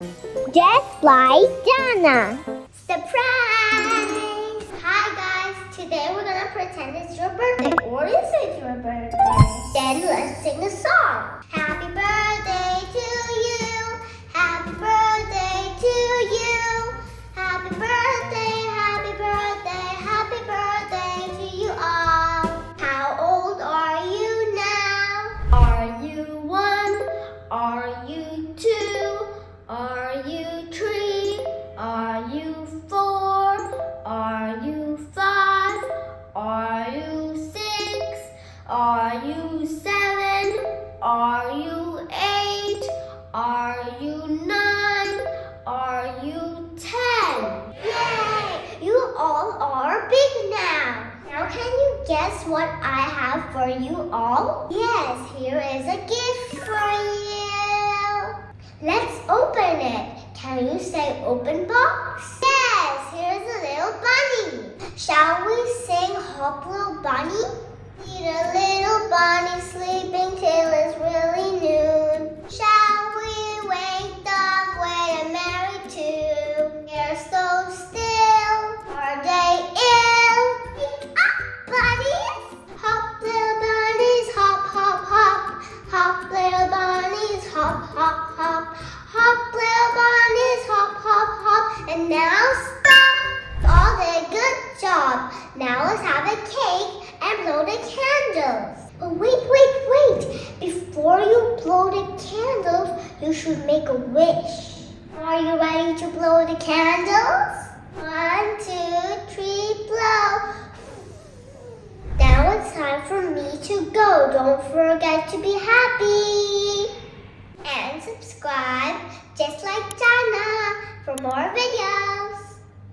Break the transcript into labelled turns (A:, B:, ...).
A: Just like Jana. Surprise! Hi guys, today we're gonna pretend it's your birthday, or is it your birthday? Then let's sing a song. Happy birthday to you. Happy birthday to you. Happy birthday, happy birthday, happy birthday to you all. How old are you now? Are you 1? Are you 2? Are you 3? Are you 4? Are you 5? Are you 6? Are you 7? Are you 8? Are you 9? Are you 10? Yay! You all are big now. Now can you guess what I have for you all? Yes, here is a gift for you. Let's open it. Can you say open box? Yes, here's a little bunny. Shall we sing Hop Little Bunny? Need a little bunny sleeping till it's really noon. Shall we wake the way and merry too? They're so still. Are they ill? Wake up, bunnies! Hop little bunnies, hop, hop, hop. Hop little bunnies, hop, hop, hop. Hop little bunnies, hop, hop, hop. And now stop. All did a good job. Now let's have a cake and blow the candles. But wait. Before you blow the candles, you should make a wish. Are you ready to blow the candles? 1, 2, 3, blow. Now it's time for me to go. Don't forget to be happy. And subscribe just like Jana for more videos.